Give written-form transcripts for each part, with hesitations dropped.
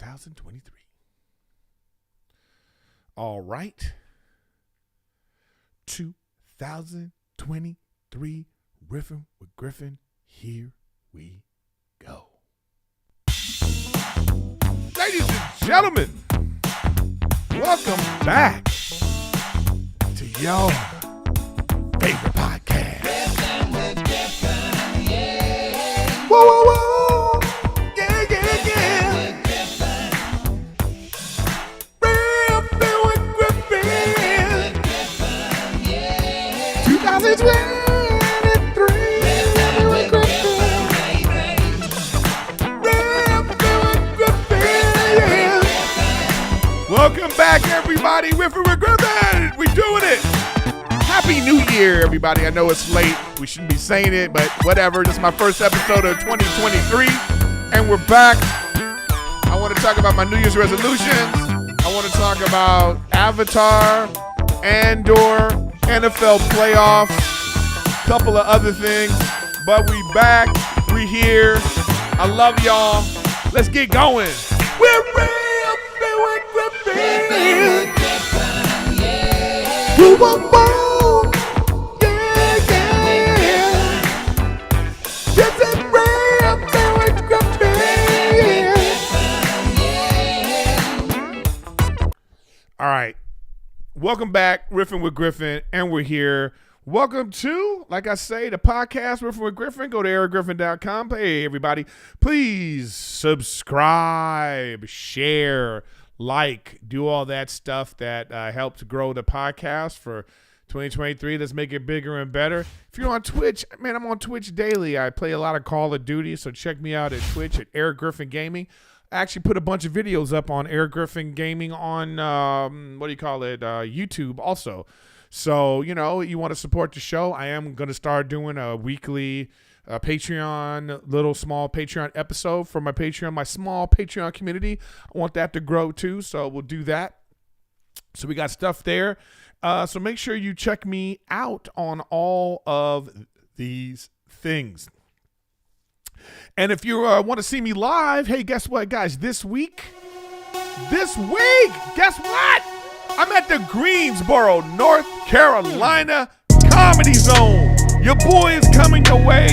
2023. All right. 2023 Riffing with Griffin. Here we go. Ladies and gentlemen, welcome back to your favorite podcast. Riffing with Griffin, yeah. Whoa, whoa, whoa. Yeah, yeah, yeah. Riffing with Griffin. 2023. Welcome back, everybody. Riffing with Griffin. We doing it. Happy New Year, everybody. I know it's late. We shouldn't be saying it, but whatever. This is my first episode of 2023, and we're back. I want to talk about my New Year's resolutions. I want to talk about Avatar, Andor, NFL playoffs, a couple of other things. But we back. We here. I love y'all. Let's get going. We're ready. Woo, woo, woo. Yeah, yeah. This is real Griffin. All right. Welcome back, Riffing with Griffin, and we're here. Welcome to, like I say, the podcast, Riffing with Griffin. Go to ErikGriffin.com. Hey, everybody, please subscribe, share, like, do all that stuff that helps grow the podcast for 2023. Let's make it bigger and better. If you're on Twitch, man, I'm on Twitch daily. I play a lot of Call of Duty, so check me out at Twitch at Erik Griffin Gaming. I actually put a bunch of videos up on Erik Griffin Gaming on, YouTube also. So, you know, you want to support the show, I am going to start doing a weekly Patreon, little small Patreon episode for my Patreon, my small Patreon community. I want that to grow too, so we'll do that. So we got stuff there. So make sure you check me out on all of these things. And if you want to see me live, hey, guess what, guys? This week, guess what? I'm at the Greensboro, North Carolina Comedy Zone. Your boy is coming your way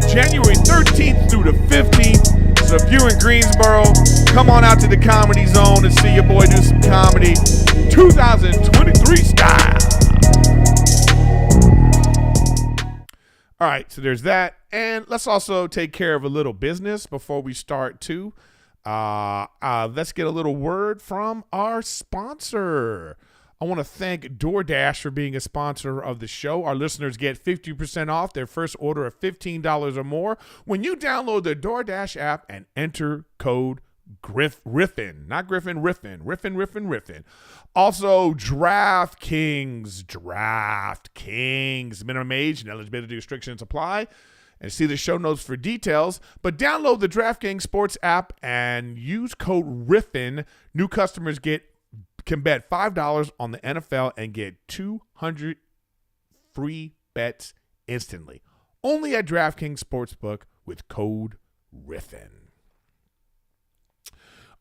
January 13th through the 15th. So if you're in Greensboro, come on out to the Comedy Zone and see your boy do some comedy 2023 style. All right, so there's that. And let's also take care of a little business before we start too. Let's get a little word from our sponsor. I want to thank DoorDash for being a sponsor of the show. Our listeners get 50% off their first order of $15 or more when you download the DoorDash app and enter code Riffin. Not Griffin, Riffin. Riffin. Also, DraftKings. Minimum age and eligibility restrictions apply. And see the show notes for details. But download the DraftKings Sports app and use code Riffin. New customers can bet $5 on the NFL and get 200 free bets instantly. Only at DraftKings Sportsbook with code Riffin.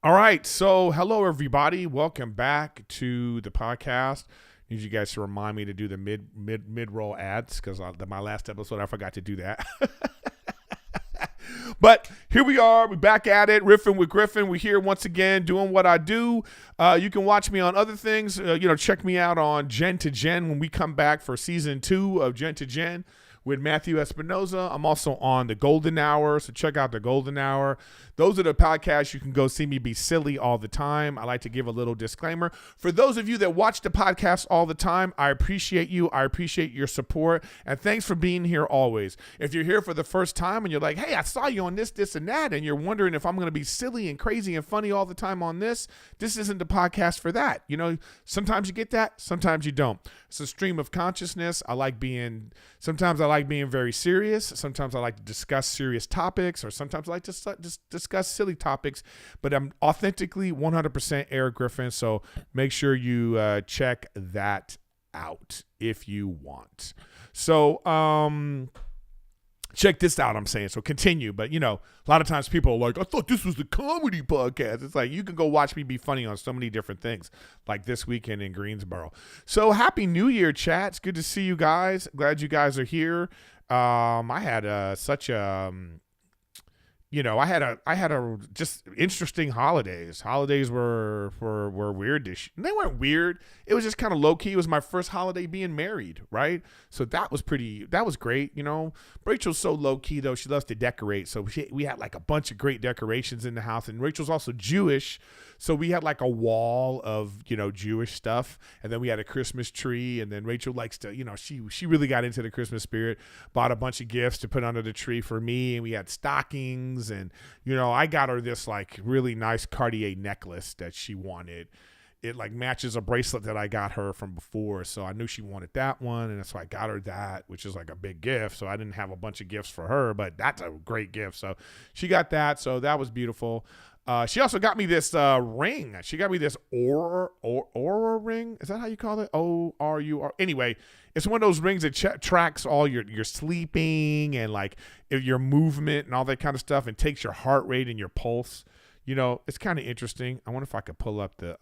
All right, so hello everybody. Welcome back to the podcast. I need you guys to remind me to do the mid-roll ads because my last episode I forgot to do that. But here we are. We're back at it. Riffing with Griffin. We're here once again doing what I do. You can watch me on other things. Check me out on Gen to Gen when we come back for season 2 of Gen to Gen with Matthew Espinoza. I'm also on the Golden Hour, so check out the Golden Hour. Those are the podcasts you can go see me be silly all the time. I like to give a little disclaimer. For those of you that watch the podcast all the time, I appreciate you. I appreciate your support, and thanks for being here always. If you're here for the first time and you're like, hey, I saw you on this, and that, and you're wondering if I'm going to be silly and crazy and funny all the time on this isn't the podcast for that. You know, sometimes you get that, sometimes you don't. It's a stream of consciousness. Sometimes I like being very serious. Sometimes I like to discuss serious topics, or sometimes I like to discuss silly topics, but I'm authentically 100% Erik Griffin. So make sure you check that out if you want. So, check this out, I'm saying. So continue. But, you know, a lot of times people are like, I thought this was the comedy podcast. It's like, you can go watch me be funny on so many different things, like this weekend in Greensboro. So happy New Year, chat. It's good to see you guys. Glad you guys are here. I had such a... You know, I had a just interesting holidays. Holidays were weird. They weren't weird. It was just kind of low key. It was my first holiday being married, right? So that was great. You know, Rachel's so low key though. She loves to decorate. So we had like a bunch of great decorations in the house. And Rachel's also Jewish, so we had like a wall of, you know, Jewish stuff. And then we had a Christmas tree. And then Rachel likes to, you know, she really got into the Christmas spirit. Bought a bunch of gifts to put under the tree for me, and we had stockings. And, you know, I got her this like really nice Cartier necklace that she wanted. It like matches a bracelet that I got her from before. So I knew she wanted that one. And so I got her that, which is like a big gift. So I didn't have a bunch of gifts for her, but that's a great gift. So she got that. So that was beautiful. She also got me this ring. She got me this Aura ring. Is that how you call it? O-R-U-R. Anyway, it's one of those rings that tracks all your sleeping and like your movement and all that kind of stuff, and takes your heart rate and your pulse. You know, it's kind of interesting. I wonder if I could pull up the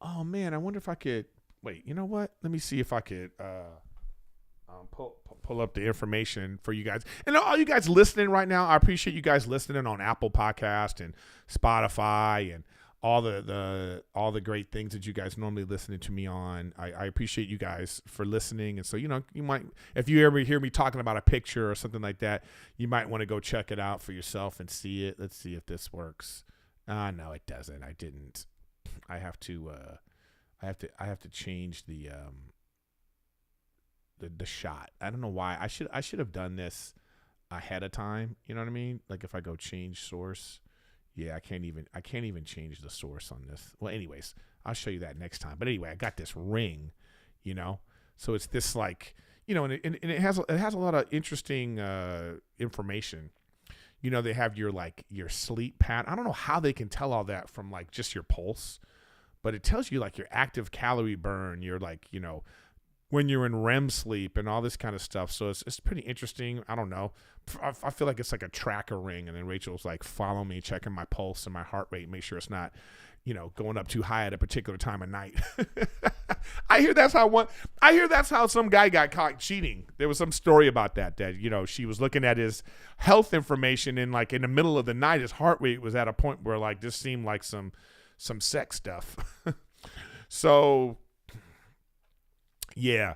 oh man, I wonder if I could wait. You know what? Let me see if I could pull up the information for you guys. And all you guys listening right now, I appreciate you guys listening on Apple Podcast and Spotify and all the great things that you guys normally listening to me on. I appreciate you guys for listening. And so, you know, you might, if you ever hear me talking about a picture or something like that, you might want to go check it out for yourself and see it. Let's see if this works. No, it doesn't. I didn't. I have to change the shot. I don't know why. I should have done this ahead of time. You know what I mean? Like if I go change source. Yeah, I can't even change the source on this. Well, anyways, I'll show you that next time. But anyway, I got this ring, you know. So it's this like, you know, and it has a lot of interesting information. You know, they have your sleep pattern. I don't know how they can tell all that from like just your pulse, but it tells you like your active calorie burn, your like, you know, when you're in REM sleep and all this kind of stuff. So it's pretty interesting. I don't know. I feel like it's like a tracker ring. And then Rachel's like, follow me, checking my pulse and my heart rate, make sure it's not, you know, going up too high at a particular time of night. I hear that's how some guy got caught cheating. There was some story about that, you know, she was looking at his health information and like in the middle of the night, his heart rate was at a point where like this seemed like some sex stuff. So yeah,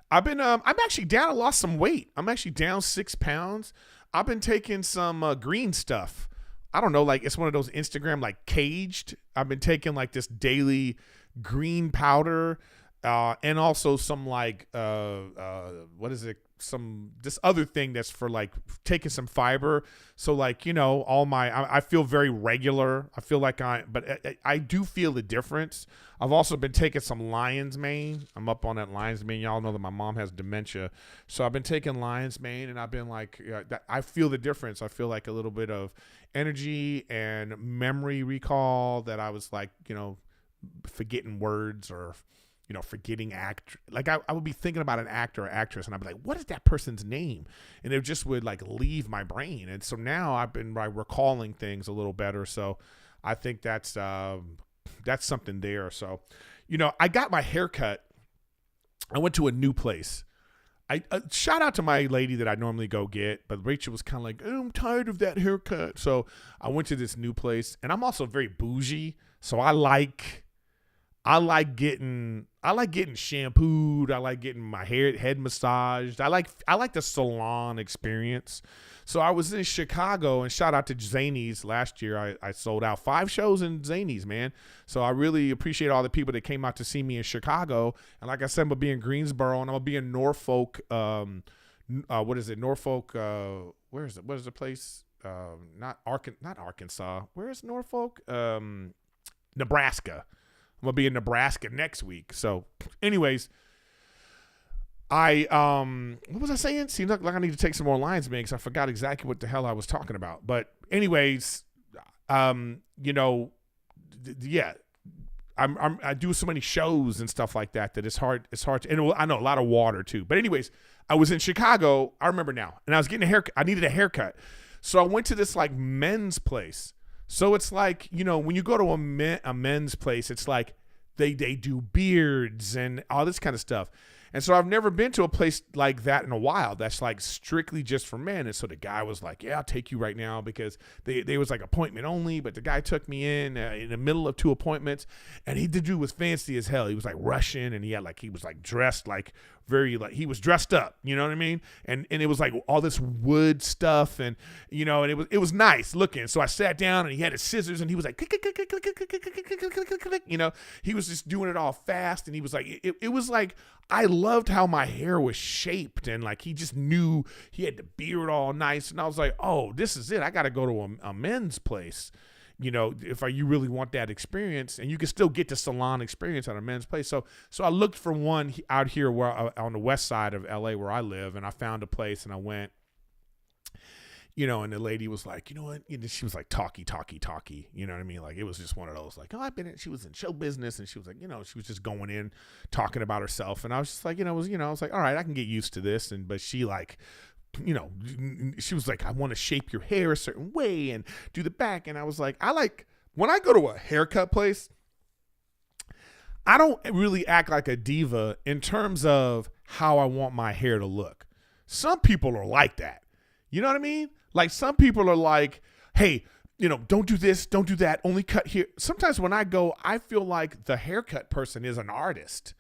I'm actually down. I lost some weight. I'm actually down 6 pounds. I've been taking some green stuff. I don't know, like it's one of those Instagram like Caged. I've been taking like this daily green powder, and also some like what is it? This other thing that's for like taking some fiber. So like, you know, I feel very regular. I feel like I do feel the difference. I've also been taking some lion's mane. I'm up on that lion's mane. Y'all know that my mom has dementia. So I've been taking lion's mane, and I've been like, I feel the difference. I feel like a little bit of energy and memory recall that I was like, you know, forgetting words or, you know, forgetting like I would be thinking about an actor or actress, and I'd be like, what is that person's name? And it just would like leave my brain. And so now I've been recalling things a little better. So I think that's something there. So, you know, I got my hair cut. I went to a new place. I shout out to my lady that I normally go get, but Rachel was kind of like, oh, I'm tired of that haircut. So I went to this new place, and I'm also very bougie. So I like getting shampooed. I like getting my head massaged. I like the salon experience. So I was in Chicago, and shout out to Zanies last year. I sold out 5 shows in Zanies, man. So I really appreciate all the people that came out to see me in Chicago. And like I said, I'm gonna be in Greensboro, and I'm gonna be in Norfolk. What is it? Norfolk. Where is it? What is the place? Not Arkansas. Where is Norfolk? Nebraska. I'm gonna be in Nebraska next week. So, anyways, what was I saying? Seems like I need to take some more lines, man, because I forgot exactly what the hell I was talking about. But anyways, you know, yeah, I do so many shows and stuff like that it's hard to, and I know a lot of water too. But anyways, I was in Chicago, I remember now, and I was getting a haircut. I needed a haircut. So I went to this like men's place. So it's like, you know, when you go to a men's place, it's like they do beards and all this kind of stuff. And so I've never been to a place like that in a while that's like strictly just for men. And so the guy was like, yeah, I'll take you right now, because they was like appointment only. But the guy took me in the middle of 2 appointments, and the dude was fancy as hell. He was like Russian, and he was like dressed like he was dressed up, you know what I mean? And it was like all this wood stuff, and you know, and it was nice looking. So I sat down, and he had his scissors, and he was like, you know, he was just doing it all fast, and he was like, it was like, I loved how my hair was shaped, and like he just knew, he had the beard all nice, and I was like, oh, this is it. I got to go to a men's place, you know, if you really want that experience, and you can still get the salon experience at a men's place. So I looked for one out here on the west side of LA where I live, and I found a place, and I went. You know, and the lady was like, you know what? She was like talky. You know what I mean? Like, it was just one of those, like, oh, she was in show business, and she was like, you know, she was just going in talking about herself, and I was just like, I was like, all right, I can get used to this, but she like, you know, she was like, I want to shape your hair a certain way and do the back, and I was like, when I go to a haircut place, I don't really act like a diva in terms of how I want my hair to look. Some people are like that. You know what I mean? Like, some people are like, hey, you know, don't do this, don't do that, only cut here. Sometimes when I go, I feel like the haircut person is an artist.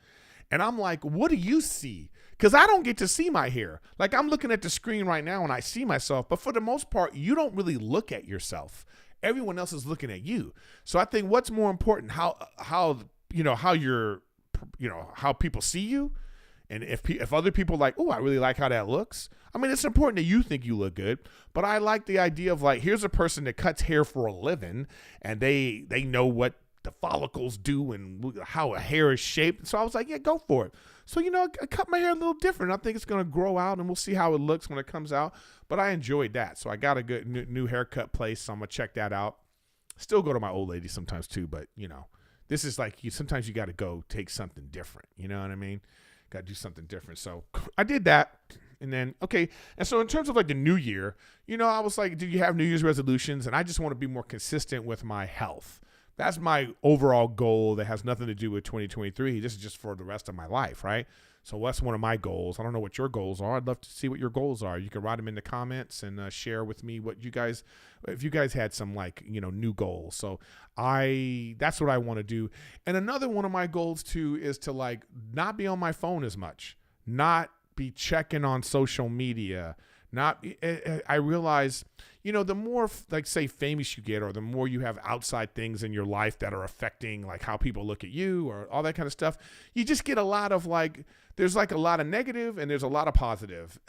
And I'm like, what do you see? Because I don't get to see my hair. Like, I'm looking at the screen right now and I see myself. But for the most part, you don't really look at yourself. Everyone else is looking at you. So I think what's more important, how people see you. And if other people like, oh, I really like how that looks. I mean, it's important that you think you look good, but I like the idea of like, here's a person that cuts hair for a living, and they know what the follicles do and how a hair is shaped. So I was like, yeah, go for it. So, you know, I cut my hair a little different. I think it's going to grow out, and we'll see how it looks when it comes out. But I enjoyed that. So I got a good new haircut place, so I'm going to check that out. Still go to my old lady sometimes too, but, you know, this is like, sometimes you got to go take something different. You know what I mean? Got to do something different. So I did that. And then, okay. And so in terms of like the new year, you know, I was like, do you have New Year's resolutions? And I just want to be more consistent with my health. That's my overall goal that has nothing to do with 2023. This is just for the rest of my life, right? So that's one of my goals. I don't know what your goals are. I'd love to see what your goals are. You can write them in the comments and share with me what you guys, if you guys had some like, you know, new goals. So that's what I want to do. And another one of my goals too is to like not be on my phone as much, not be checking on social media. I realize, you know, the more like say famous you get, or the more you have outside things in your life that are affecting like how people look at you or all that kind of stuff, you just get a lot of like, there's like a lot of negative and there's a lot of positive,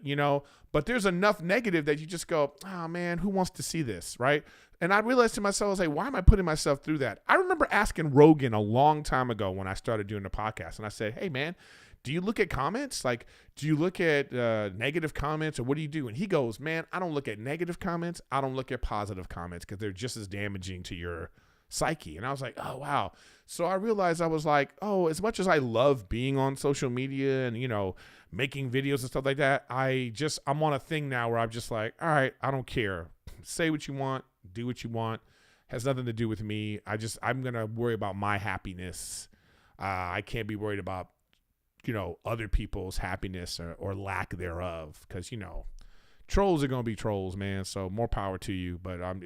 you know, but there's enough negative that you just go, oh man, who wants to see this? Right. And I realized to myself, I was like, why am I putting myself through that? I remember asking Rogan a long time ago when I started doing the podcast, and I said, hey man, do you look at comments? Like, do you look at negative comments, or what do you do? And he goes, man, I don't look at negative comments. I don't look at positive comments, because they're just as damaging to your psyche. And I was like, oh, wow. So I realized, I was like, oh, as much as I love being on social media and, you know, making videos and stuff like that, I'm on a thing now where I'm just like, all right, I don't care. Say what you want, do what you want. Has nothing to do with me. I'm going to worry about my happiness. I can't be worried about, you know, other people's happiness or lack thereof, because, you know, trolls are going to be trolls, man. So more power to you. But I'm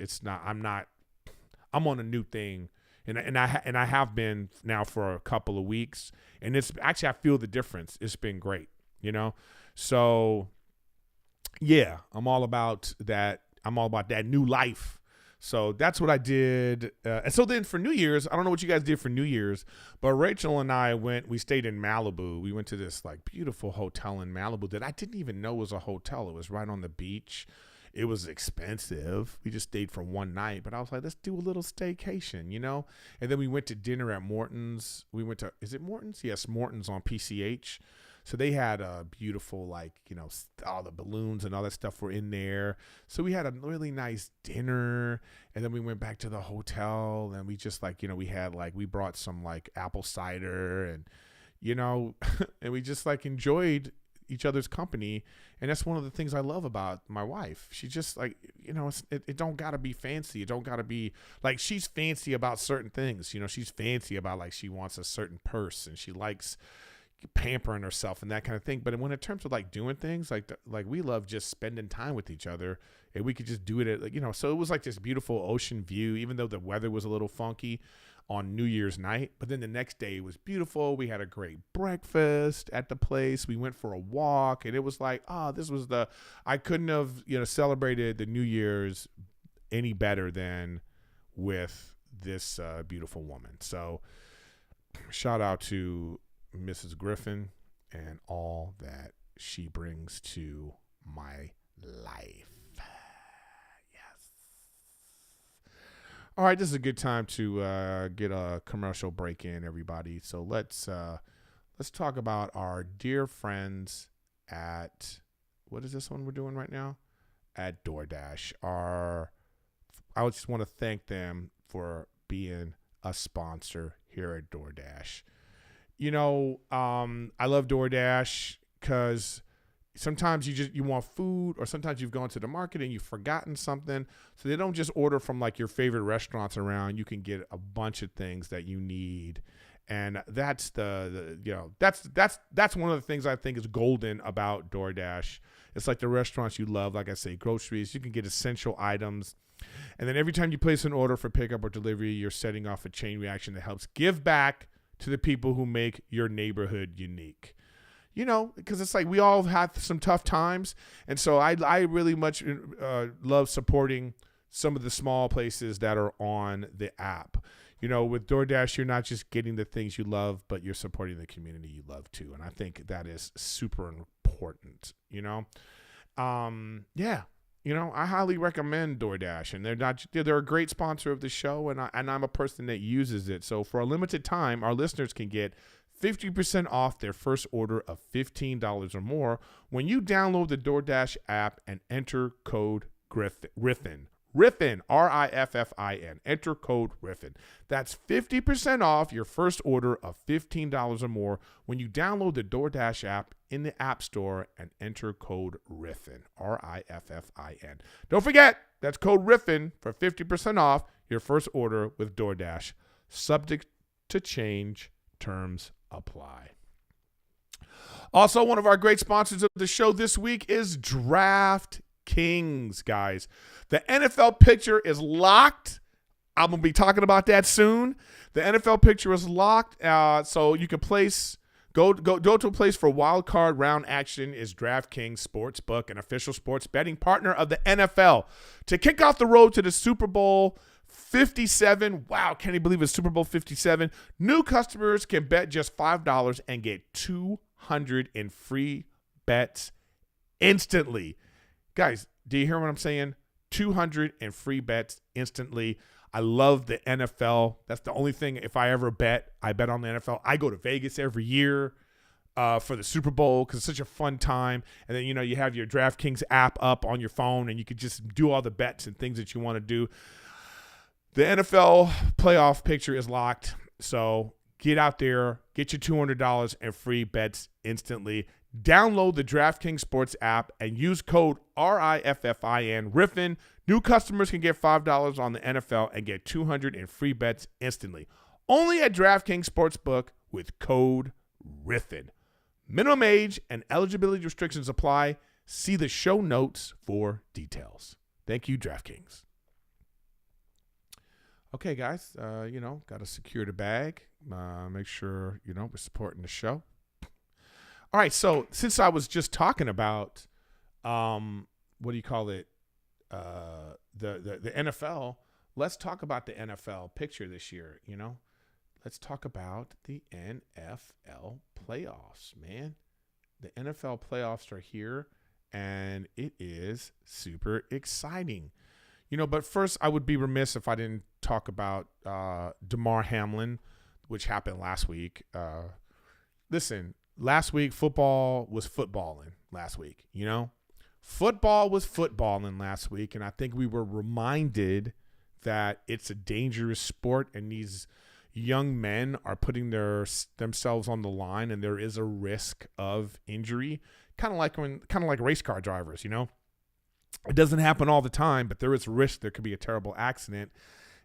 on a new thing, and I have been now for a couple of weeks, and it's actually, I feel the difference. It's been great, you know? So yeah, I'm all about that. I'm all about that new life. So that's what I did. And so then for New Year's, I don't know what you guys did for New Year's, but Rachel and I we stayed in Malibu. We went to this like beautiful hotel in Malibu that I didn't even know was a hotel. It was right on the beach. It was expensive. We just stayed for one night, but I was like, let's do a little staycation, you know? And then we went to dinner at Morton's. We went to, is it Morton's? Yes, Morton's on PCH. So they had a beautiful, like, all the balloons and all that stuff were in there. So we had a really nice dinner, and then we went back to the hotel, and we just we had we brought some apple cider, and and we just enjoyed each other's company. And that's one of the things I love about my wife. She just it don't gotta be fancy. It don't gotta be she's fancy about certain things. She's fancy about she wants a certain purse, and she likes pampering herself and that kind of thing. But when in terms of doing things we love just spending time with each other, and we could just do it at so it was this beautiful ocean view, even though the weather was a little funky on New Year's night. But then the next day it was beautiful. We had a great breakfast at the place. We went for a walk, and it was this was I couldn't have celebrated the New Year's any better than with this beautiful woman. So shout out to Mrs. Griffin and all that she brings to my life. All right, this is a good time to get a commercial break in, everybody. So let's talk about our dear friends at, what is this one we're doing right now? At DoorDash. I just want to thank them for being a sponsor here at DoorDash. I love DoorDash because sometimes you want food, or sometimes you've gone to the market and you've forgotten something. So they don't just order from your favorite restaurants around. You can get a bunch of things that you need. And that's that's one of the things I think is golden about DoorDash. It's like the restaurants you love, like I say, groceries. You can get essential items. And then every time you place an order for pickup or delivery, you're setting off a chain reaction that helps give back to the people who make your neighborhood unique. Because it's we all have some tough times. And so I really much love supporting some of the small places that are on the app. With DoorDash, you're not just getting the things you love, but you're supporting the community you love too. And I think that is super important, I highly recommend DoorDash, and they're a great sponsor of the show, and I'm a person that uses it. So for a limited time, our listeners can get 50% off their first order of $15 or more when you download the DoorDash app and enter code Riffin. Riffin, Riffin. Enter code Riffin. That's 50% off your first order of $15 or more when you download the DoorDash app in the App Store and enter code Riffin, Riffin. Don't forget, that's code Riffin for 50% off your first order with DoorDash. Subject to change. Terms apply. Also, one of our great sponsors of the show this week is DraftKings, guys. The NFL picture is locked. I'm going to be talking about that soon. The NFL picture is locked, so you can go to a place for wild card round action is DraftKings Sportsbook, an official sports betting partner of the NFL. To kick off the road to the Super Bowl 57. Wow, can you believe it's Super Bowl 57? New customers can bet just $5 and get 200 in free bets instantly. Guys, do you hear what I'm saying? 200 in free bets instantly. I love the NFL. That's the only thing, if I ever bet, I bet on the NFL. I go to Vegas every year for the Super Bowl because it's such a fun time. And then, you have your DraftKings app up on your phone, and you could just do all the bets and things that you want to do. The NFL playoff picture is locked, so get out there, get your $200 and free bets instantly. Download the DraftKings Sports app and use code RIFFIN, Riffin. New customers can get $5 on the NFL and get 200 in free bets instantly. Only at DraftKings Sportsbook with code Riffin. Minimum age and eligibility restrictions apply. See the show notes for details. Thank you, DraftKings. Okay, guys, got to secure the bag. Make sure, we're supporting the show. All right, so since I was just talking about, the NFL, let's talk about the NFL picture this year, Let's talk about the NFL playoffs, man. The NFL playoffs are here, and it is super exciting. But first, I would be remiss if I didn't talk about Demar Hamlin, which happened last week. Listen, last week football was footballing last week, you know? Football was footballing last week, and I think we were reminded that it's a dangerous sport, and these young men are putting themselves on the line, and there is a risk of injury, kind of like race car drivers, you know? It doesn't happen all the time, but there is a risk there could be a terrible accident.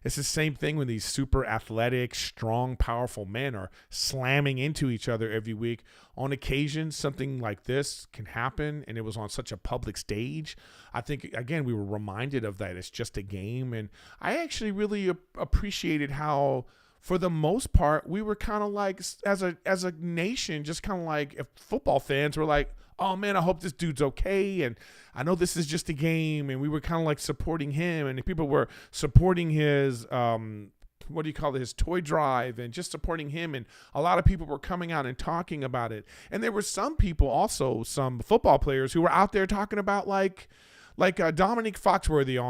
It's the same thing when these super athletic, strong, powerful men are slamming into each other every week. On occasion, something like this can happen, and it was on such a public stage. I think, again, we were reminded of that. It's just a game, and I actually really appreciated how, for the most part, we were kind of like, as a nation, just kind of like, if football fans were like, oh, man, I hope this dude's okay, and I know this is just a game, and we were kind of like supporting him, and people were supporting his, his toy drive, and just supporting him, and a lot of people were coming out and talking about it, and there were some people also, some football players who were out there talking about like Dominic Foxworthy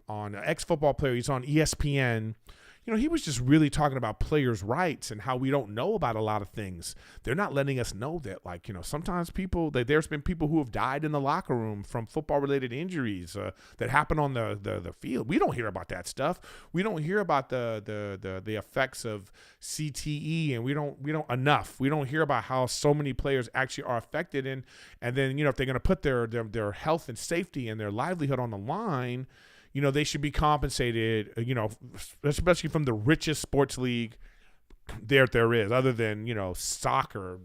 on ex-football player, he's on ESPN. You know, he was just really talking about players' rights and how we don't know about a lot of things. They're not letting us know that, like, you know, sometimes there's been people who have died in the locker room from football-related injuries that happen on the field. We don't hear about that stuff. We don't hear about the effects of CTE, and we don't enough. We don't hear about how so many players actually are affected, and then, you know, if they're going to put their health and safety and their livelihood on the line, you know, they should be compensated, you know, especially from the richest sports league there is, other than, you know, soccer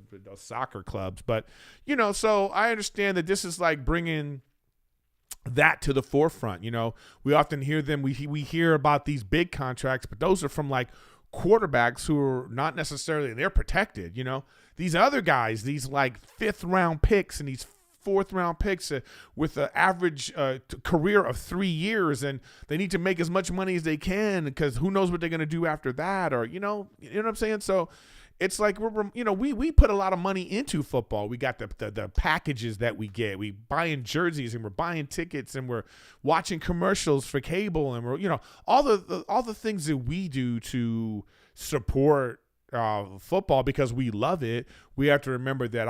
clubs. But, you know, so I understand that this is like bringing that to the forefront. You know, we often hear we hear about these big contracts, but those are from like quarterbacks who are not necessarily, they're protected, you know. These other guys, these like 5th round picks and these 4th round picks with an average career of 3 years, and they need to make as much money as they can, because who knows what they're going to do after that, or you know what I'm saying? So it's like we put a lot of money into football. We got the packages that we get. We buying jerseys, and we're buying tickets, and we're watching commercials for cable, and we're, you know, all the things that we do to support football because we love it. We have to remember that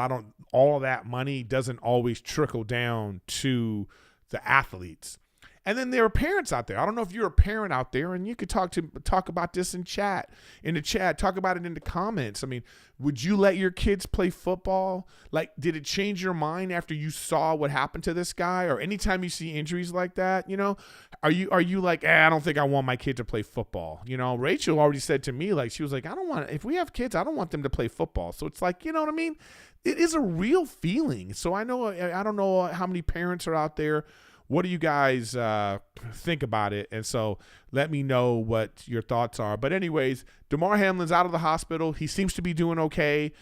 all that money doesn't always trickle down to the athletes. And then there are parents out there. I don't know if you're a parent out there, and you could talk about this in the chat, talk about it in the comments. I mean, would you let your kids play football? Like, did it change your mind after you saw what happened to this guy? Or anytime you see injuries like that, you know, are you like, I don't think I want my kid to play football? You know, Rachel already said to me, like, she was like, if we have kids, I don't want them to play football. So it's like, you know what I mean? It is a real feeling. So I don't know how many parents are out there. What do you guys think about it? And so let me know what your thoughts are. But anyways, Damar Hamlin's out of the hospital. He seems to be doing okay.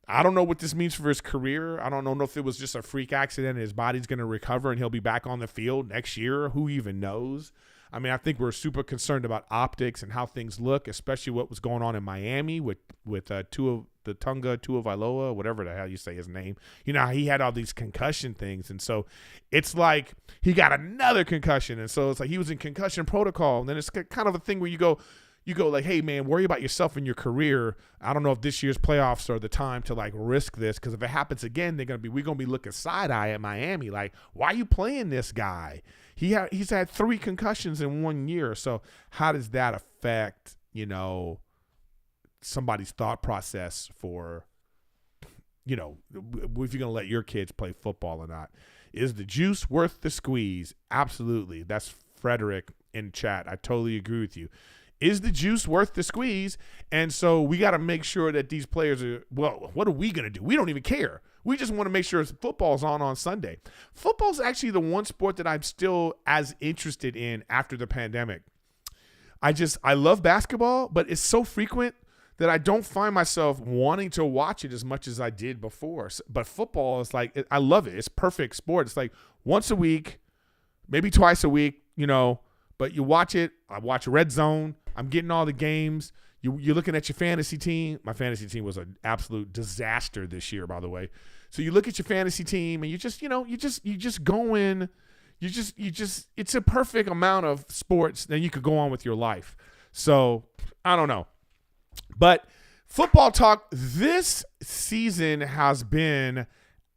I don't know what this means for his career. I don't know if it was just a freak accident and his body's going to recover and he'll be back on the field next year. Who even knows? I mean, I think we're super concerned about optics and how things look, especially what was going on in Miami with Tunga Tuivasa, whatever the hell you say his name. You know, he had all these concussion things. And so it's like he got another concussion. And so it's like he was in concussion protocol. And then it's kind of a thing where you go like, hey, man, worry about yourself and your career. I don't know if this year's playoffs are the time to like risk this, because if it happens again, we're going to be looking side eye at Miami. Like, why are you playing this guy? He's had 3 concussions in 1 year. So how does that affect, you know, somebody's thought process for, you know, if you're going to let your kids play football or not? Is the juice worth the squeeze? Absolutely. That's Frederick in chat. I totally agree with you. Is the juice worth the squeeze? And so we got to make sure that these players are, well, what are we going to do? We don't even care. We just want to make sure football's on Sunday. Football's actually the one sport that I'm still as interested in after the pandemic. I love basketball, but it's so frequent that I don't find myself wanting to watch it as much as I did before. But football is like, I love it. It's perfect sport. It's like once a week, maybe twice a week, you know, but you watch it. I watch Red Zone. I'm getting all the games. You're looking at your fantasy team. My fantasy team was an absolute disaster this year, by the way. So you look at your fantasy team and you just go in. It's a perfect amount of sports that you could go on with your life. So I don't know. But Football talk. This season has been,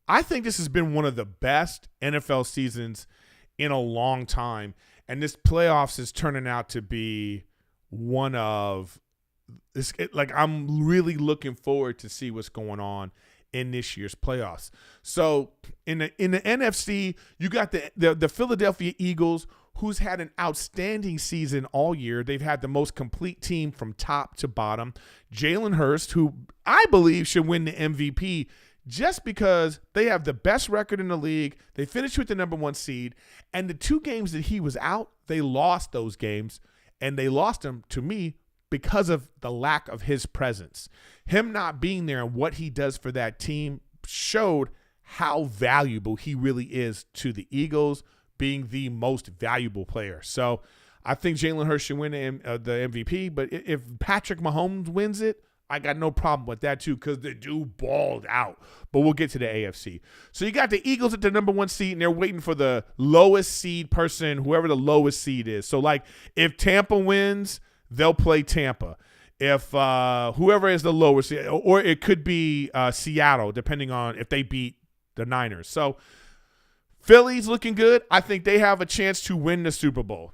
I think this has been one of the best NFL seasons in a long time. And this playoffs is turning out to be one of this. Like, I'm really looking forward to see what's going on in this year's playoffs. So in the NFC, you got the Philadelphia Eagles, who's had an outstanding season all year. They've had the most complete team from top to bottom. Jalen Hurts, who I believe should win the MVP just because they have the best record in the league. They finished with the number 1 seed. And the 2 games that he was out, they lost those games. And they lost them, to me, because of the lack of his presence. Him not being there and what he does for that team showed how valuable he really is to the Eagles, being the most valuable player. So I think Jalen Hurts should win the MVP. But if Patrick Mahomes wins it, I got no problem with that too, because the dude balled out. But we'll get to the AFC. So you got the Eagles at the number 1 seed, and they're waiting for the lowest seed person, whoever the lowest seed is. So, like, if Tampa wins, they'll play Tampa. If whoever is the lowest seed, or it could be Seattle, depending on if they beat the Niners. So Philly's looking good. I think they have a chance to win the Super Bowl.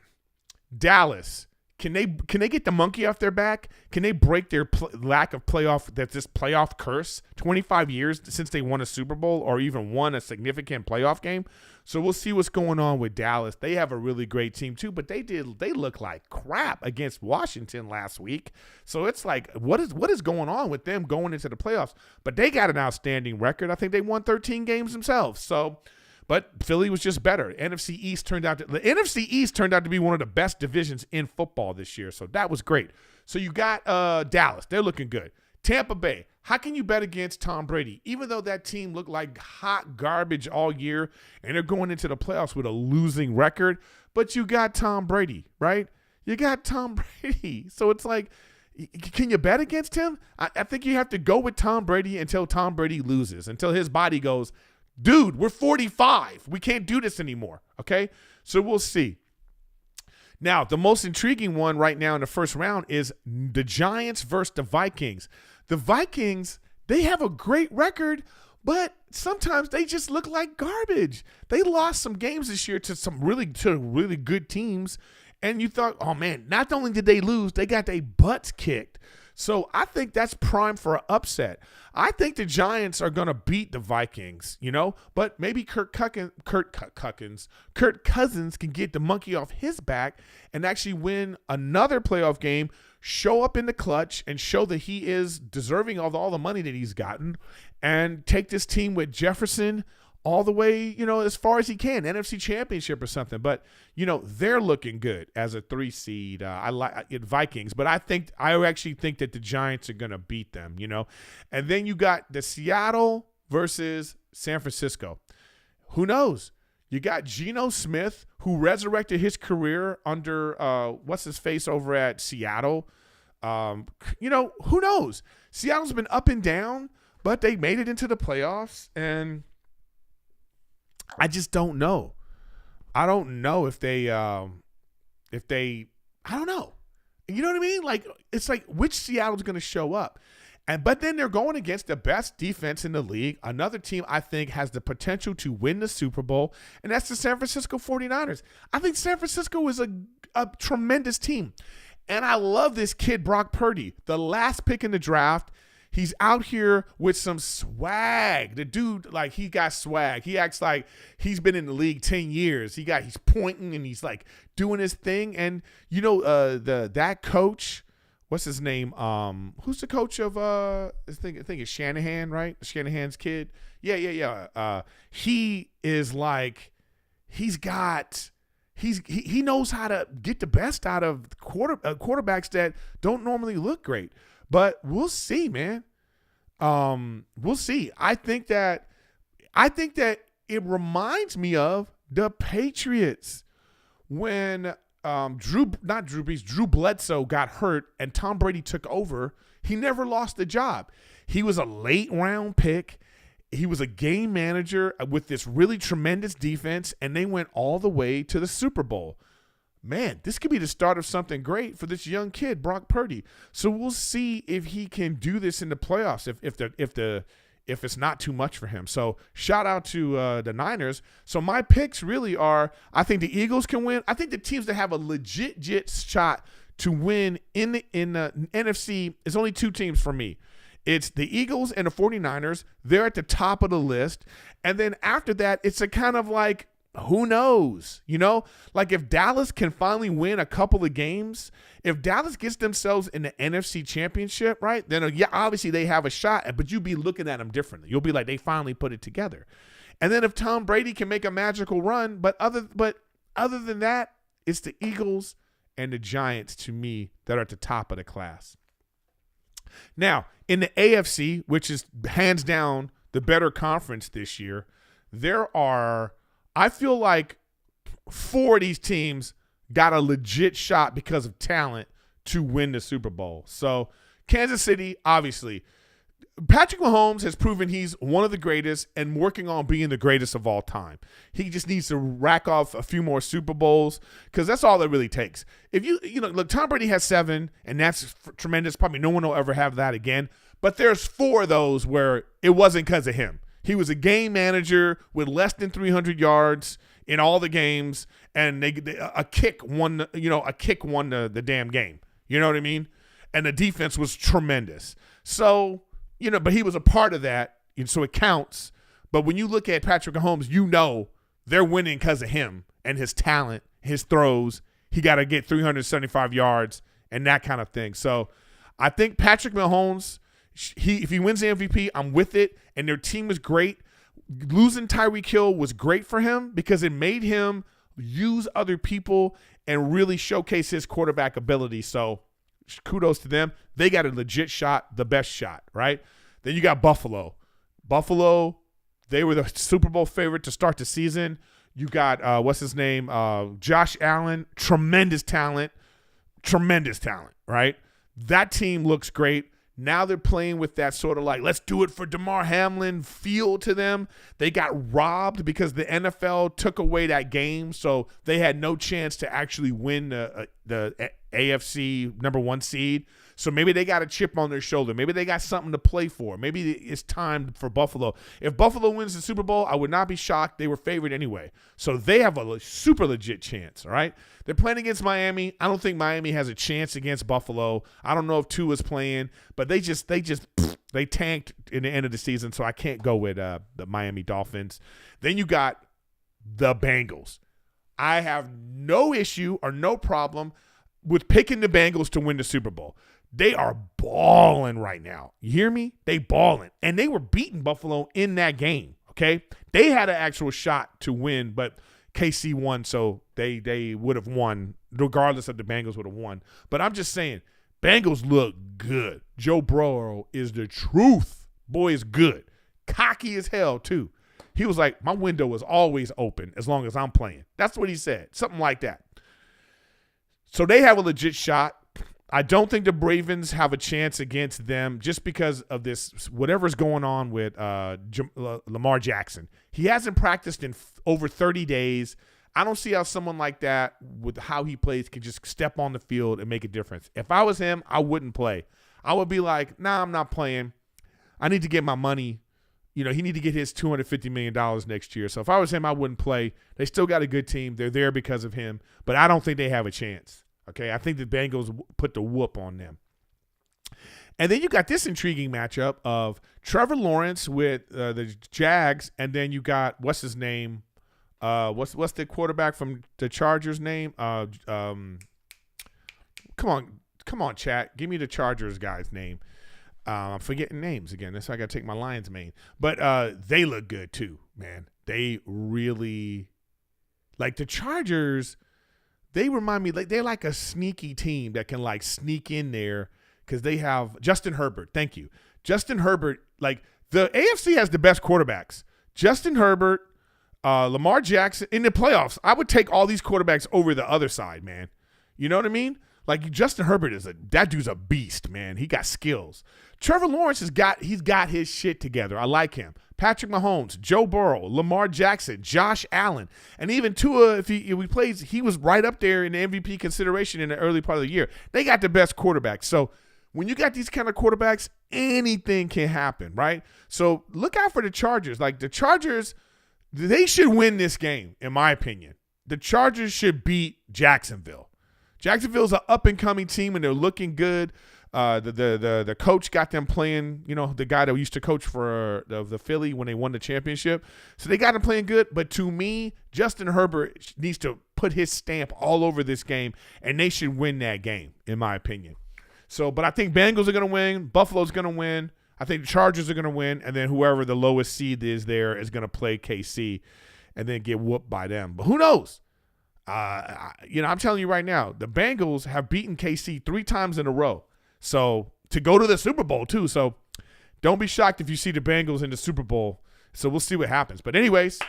Dallas, can they get the monkey off their back? Can they break their lack of this playoff curse? 25 years since they won a Super Bowl or even won a significant playoff game. So we'll see what's going on with Dallas. They have a really great team too, but they look like crap against Washington last week. So it's like, what is going on with them going into the playoffs? But they got an outstanding record. I think they won 13 games themselves. So, but Philly was just better. The NFC East turned out to be one of the best divisions in football this year. So that was great. So you got Dallas. They're looking good. Tampa Bay. How can you bet against Tom Brady? Even though that team looked like hot garbage all year and they're going into the playoffs with a losing record, but you got Tom Brady, right? You got Tom Brady. So it's like, can you bet against him? I think you have to go with Tom Brady until Tom Brady loses, until his body goes, dude, we're 45. We can't do this anymore, okay? So we'll see. Now, the most intriguing one right now in the first round is the Giants versus the Vikings. The Vikings, they have a great record, but sometimes they just look like garbage. They lost some games this year to really good teams, and you thought, oh, man, not only did they lose, they got their butts kicked. So I think that's prime for an upset. I think the Giants are going to beat the Vikings, but maybe Kirk Cousins can get the monkey off his back and actually win another playoff game, show up in the clutch, and show that he is deserving of all the money that he's gotten, and take this team with Jefferson all the way, as far as he can, NFC Championship or something. But, they're looking good as a 3 seed. I like Vikings, but I actually think that the Giants are going to beat them, And then you got the Seattle versus San Francisco. Who knows? You got Geno Smith, who resurrected his career under what's-his-face over at Seattle. Who knows? Seattle's been up and down, but they made it into the playoffs, and I just don't know. I don't know if they I don't know. You know what I mean? Like, it's like, which Seattle's going to show up? But then they're going against the best defense in the league. Another team I think has the potential to win the Super Bowl, and that's the San Francisco 49ers. I think San Francisco is a tremendous team. And I love this kid, Brock Purdy, the last pick in the draft. He's out here with some swag. The dude, like, he got swag. He acts like he's been in the league 10 years. He's pointing and he's like doing his thing. And that coach, what's his name? Who's the coach of I think it's Shanahan, right? Shanahan's kid. Yeah. He is like, he knows how to get the best out of quarterbacks that don't normally look great. But we'll see, man. We'll see. I think that it reminds me of the Patriots when Drew Bledsoe got hurt and Tom Brady took over. He never lost the job. He was a late round pick. He was a game manager with this really tremendous defense, and they went all the way to the Super Bowl. man, this could be the start of something great for this young kid, Brock Purdy. So we'll see if he can do this in the playoffs, if it's not too much for him. So shout out to the Niners. So my picks really are, I think the Eagles can win. I think the teams that have a legit shot to win in the NFC, it's only two teams for me. It's the Eagles and the 49ers. They're at the top of the list. And then after that, it's a kind of like, who knows? Like if Dallas can finally win a couple of games, if Dallas gets themselves in the NFC Championship, right, then obviously they have a shot, but you'll be looking at them differently. You'll be like, they finally put it together. And then if Tom Brady can make a magical run, but other than that, it's the Eagles and the Giants to me that are at the top of the class. Now, in the AFC, which is hands down the better conference this year, I feel like 4 of these teams got a legit shot because of talent to win the Super Bowl. So Kansas City, obviously. Patrick Mahomes has proven he's one of the greatest and working on being the greatest of all time. He just needs to rack off a few more Super Bowls because that's all it really takes. If look, Tom Brady has 7, and that's tremendous. Probably no one will ever have that again. But there's 4 of those where it wasn't because of him. He was a game manager with less than 300 yards in all the games, and a kick won the damn game. You know what I mean? And the defense was tremendous. So, but he was a part of that, so it counts. But when you look at Patrick Mahomes, they're winning because of him and his talent, his throws. He got to get 375 yards and that kind of thing. So I think Patrick Mahomes, if he wins the MVP, I'm with it, and their team is great. Losing Tyreek Hill was great for him because it made him use other people and really showcase his quarterback ability. So kudos to them. They got a legit shot, the best shot, right? Then you got Buffalo. Buffalo, they were the Super Bowl favorite to start the season. You got, Josh Allen, tremendous talent, right? That team looks great. Now they're playing with that sort of like, let's do it for Demar Hamlin feel to them. They got robbed because the NFL took away that game, so they had no chance to actually win the AFC number 1 seed. So maybe they got a chip on their shoulder. Maybe they got something to play for. Maybe it's time for Buffalo. If Buffalo wins the Super Bowl, I would not be shocked. They were favored anyway. So they have a super legit chance, all right? They're playing against Miami. I don't think Miami has a chance against Buffalo. I don't know if Tua's playing, but they tanked in the end of the season, so I can't go with the Miami Dolphins. Then you got the Bengals. I have no issue or no problem with picking the Bengals to win the Super Bowl. They are balling right now. You hear me? They balling. And they were beating Buffalo in that game, okay? They had an actual shot to win, but KC won, so they would have won regardless of the Bengals would have won. But I'm just saying, Bengals look good. Joe Burrow is the truth. Boy is good. Cocky as hell, too. He was like, my window is always open as long as I'm playing. That's what he said. Something like that. So they have a legit shot. I don't think the Ravens have a chance against them just because of this, whatever's going on with Lamar Jackson. He hasn't practiced in over 30 days. I don't see how someone like that, with how he plays, can just step on the field and make a difference. If I was him, I wouldn't play. I would be like, nah, I'm not playing. I need to get my money. He need to get his $250 million next year. So if I was him, I wouldn't play. They still got a good team. They're there because of him. But I don't think they have a chance. Okay, I think the Bengals put the whoop on them. And then you got this intriguing matchup of Trevor Lawrence with the Jags, and then you got, what's his name? What's the quarterback from the Chargers name? Come on, chat. Give me the Chargers guy's name. I'm forgetting names again. That's why I got to take my Lions main. But they look good too, man. They really, like the Chargers, they remind me, like they're like a sneaky team that can like sneak in there because they have Justin Herbert. Thank you. Justin Herbert, like the AFC has the best quarterbacks. Justin Herbert, Lamar Jackson in the playoffs. I would take all these quarterbacks over the other side, man. You know what I mean? Like Justin Herbert that dude's a beast, man. He got skills. Trevor Lawrence he's got his shit together. I like him. Patrick Mahomes, Joe Burrow, Lamar Jackson, Josh Allen, and even Tua, if he plays, he was right up there in the MVP consideration in the early part of the year. They got the best quarterback. So when you got these kind of quarterbacks, anything can happen, right? So look out for the Chargers. Like the Chargers, they should win this game, in my opinion. The Chargers should beat Jacksonville. Jacksonville's an up-and-coming team, and they're looking good. The coach got them playing, the guy that used to coach for the Philly when they won the championship. So they got them playing good. But to me, Justin Herbert needs to put his stamp all over this game, and they should win that game, in my opinion. So, but I think Bengals are going to win. Buffalo's going to win. I think the Chargers are going to win. And then whoever the lowest seed is there is going to play KC and then get whooped by them. But who knows? I'm telling you right now, the Bengals have beaten KC 3 times in a row. So to go to the Super Bowl too. So don't be shocked if you see the Bengals in the Super Bowl. So we'll see what happens. But anyways,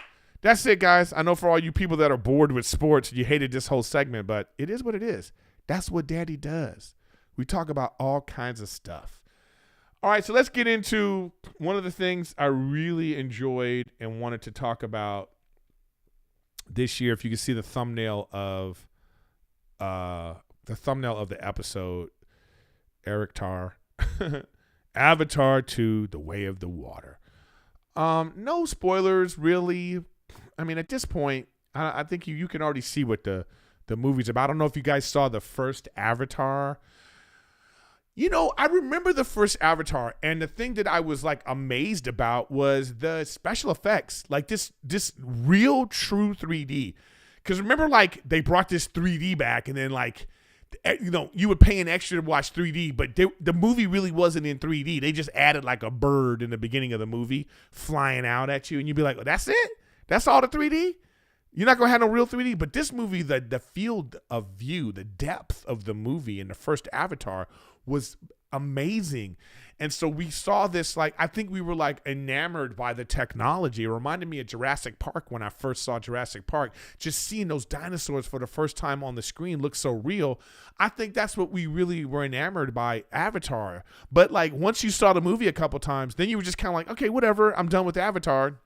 that's it, guys. I know for all you people that are bored with sports, you hated this whole segment, but it is what it is. That's what Daddy does. We talk about all kinds of stuff. All right, so let's get into one of the things I really enjoyed and wanted to talk about this year. If you can see the thumbnail of the episode, ErikTar, Avatar 2, The Way of the Water. No spoilers, really. I mean, at this point, I think you can already see what the movie's about. I don't know if you guys saw the first Avatar. I remember the first Avatar, and the thing that I was like amazed about was the special effects, like this real true 3D. Because remember, like they brought this 3D back, and then like, you would pay an extra to watch 3D, but the movie really wasn't in 3D. They just added like a bird in the beginning of the movie flying out at you, and you'd be like, oh, that's it? That's all the 3D? You're not going to have no real 3D? But this movie, the field of view, the depth of the movie in the first Avatar was amazing. And so we saw this, like, I think we were like enamored by the technology. It reminded me of Jurassic Park when I first saw Jurassic Park. Just seeing those dinosaurs for the first time on the screen look so real. I think that's what we really were enamored by Avatar. But like once you saw the movie a couple times, then you were just kind of like, okay, whatever, I'm done with Avatar.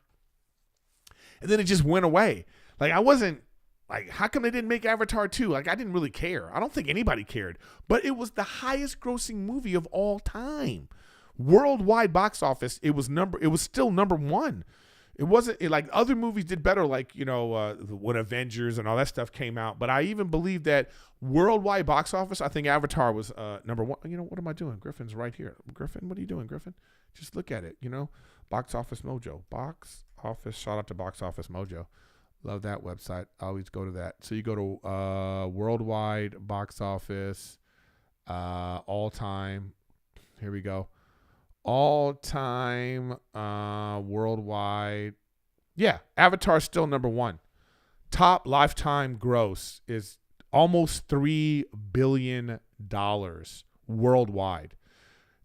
And then it just went away. Like I wasn't like, how come they didn't make Avatar 2? Like I didn't really care. I don't think anybody cared. But it was the highest grossing movie of all time. Worldwide box office, it was still number 1. It wasn't like other movies did better, like, when Avengers and all that stuff came out. But I even believe that worldwide box office, I think Avatar was number 1. What am I doing? Griffin's right here. Griffin, what are you doing, Griffin? Just look at it, Box Office Mojo. Box Office, shout out to Box Office Mojo. Love that website. I always go to that. So you go to worldwide box office, all time. Here we go. All time worldwide. Yeah, Avatar's still number 1. Top lifetime gross is almost $3 billion worldwide.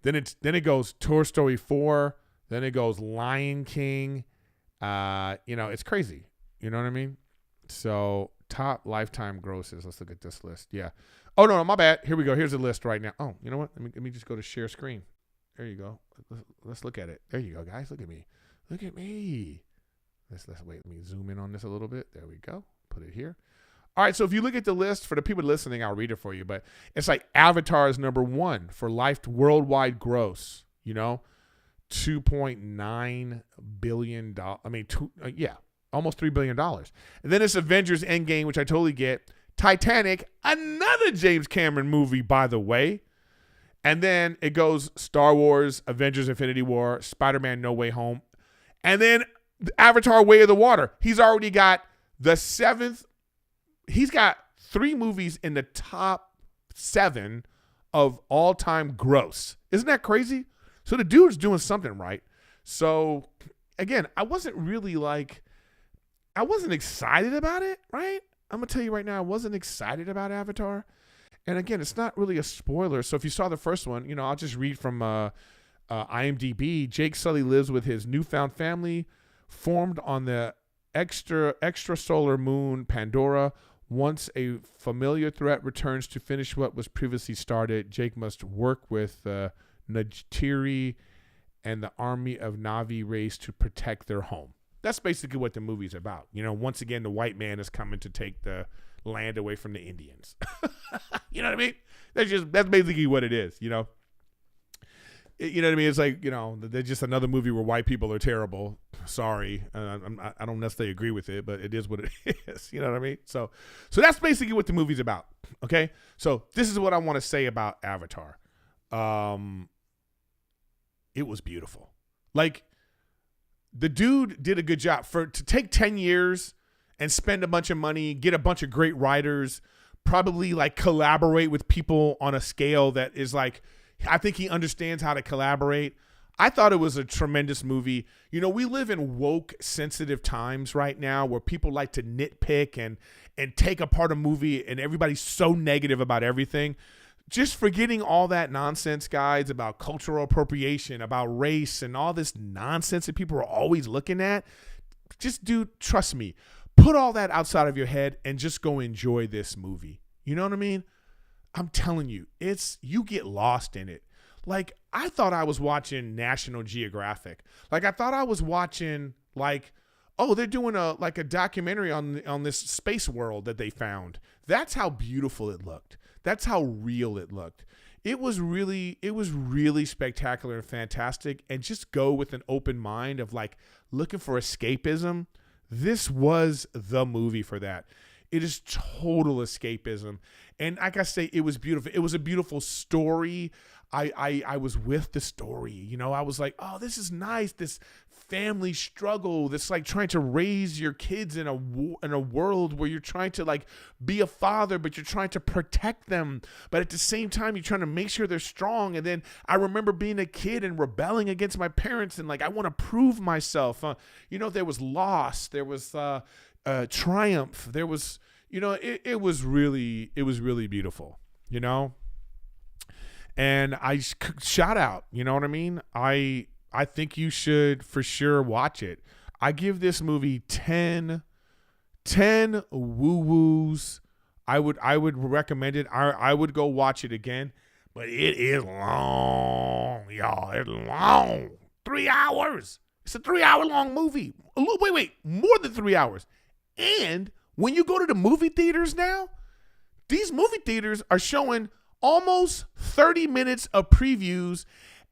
Then it goes Toy Story 4. Then it goes Lion King. It's crazy. You know what I mean? So top lifetime grosses. Let's look at this list. Yeah. Oh no, my bad. Here we go. Here's the list right now. Oh, you know what? Let me just go to share screen. There you go. Let's look at it. There you go, guys. Look at me. Look at me. Let's wait. Let me zoom in on this a little bit. There we go. Put it here. All right. So if you look at the list, for the people listening, I'll read it for you. But it's like Avatar is number 1 for worldwide gross. $2.9 billion. I mean, almost $3 billion. And then it's Avengers Endgame, which I totally get. Titanic, another James Cameron movie, by the way. And then it goes Star Wars, Avengers Infinity War, Spider-Man No Way Home. And then Avatar Way of the Water. He's already got the 7th. He's got 3 movies in the top 7 of all-time gross. Isn't that crazy? So the dude's doing something right. So, again, I wasn't excited about it, right? I'm going to tell you right now, I wasn't excited about Avatar. And again, it's not really a spoiler. So if you saw the first one, I'll just read from IMDb. Jake Sully lives with his newfound family formed on the extrasolar moon Pandora. Once a familiar threat returns to finish what was previously started, Jake must work with Najiri and the army of Navi race to protect their home. That's basically what the movie's about. You know, once again, the white man is coming to take the land away from the Indians. You know what I mean? That's basically what it is, you know? You know what I mean? It's like, you know, they're just another movie where white people are terrible. Sorry. I don't necessarily agree with it, but it is what it is. You know what I mean? So that's basically what the movie's about. Okay. So this is what I want to say about Avatar. It was beautiful. Like, the dude did a good job to take 10 years and spend a bunch of money, get a bunch of great writers, probably like collaborate with people on a scale that is like, I think he understands how to collaborate. I thought it was a tremendous movie. You know, we live in woke, sensitive times right now where people like to nitpick and take apart a movie, and everybody's so negative about everything. Just forgetting all that nonsense, guys, about cultural appropriation, about race, and all this nonsense that people are always looking at. Just, dude, trust me. Put all that outside of your head and just go enjoy this movie. You know what I mean? I'm telling you, you get lost in it. Like, I thought I was watching National Geographic. Like, I thought I was watching, like, oh, they're doing a documentary on this space world that they found. That's how beautiful it looked. That's how real it looked. It was really spectacular and fantastic. And just go with an open mind of like looking for escapism. This was the movie for that. It is total escapism. And like I say, it was beautiful. It was a beautiful story. I was with the story. You know, I was like, oh, this is nice. This family struggle. This like trying to raise your kids in a world where you're trying to like be a father, but you're trying to protect them. But at the same time, you're trying to make sure they're strong. And then I remember being a kid and rebelling against my parents. And like, I want to prove myself. You know, there was loss. There was triumph. There was, you know, it was really beautiful, you know? And I shout out, you know what I mean? I think you should for sure watch it. I give this movie 10 woo-woos. I would recommend it. I would go watch it again, but it is long, y'all. It's long. 3 hours. It's a 3-hour long movie. Wait, more than 3 hours. And when you go to the movie theaters now, these movie theaters are showing almost 30 minutes of previews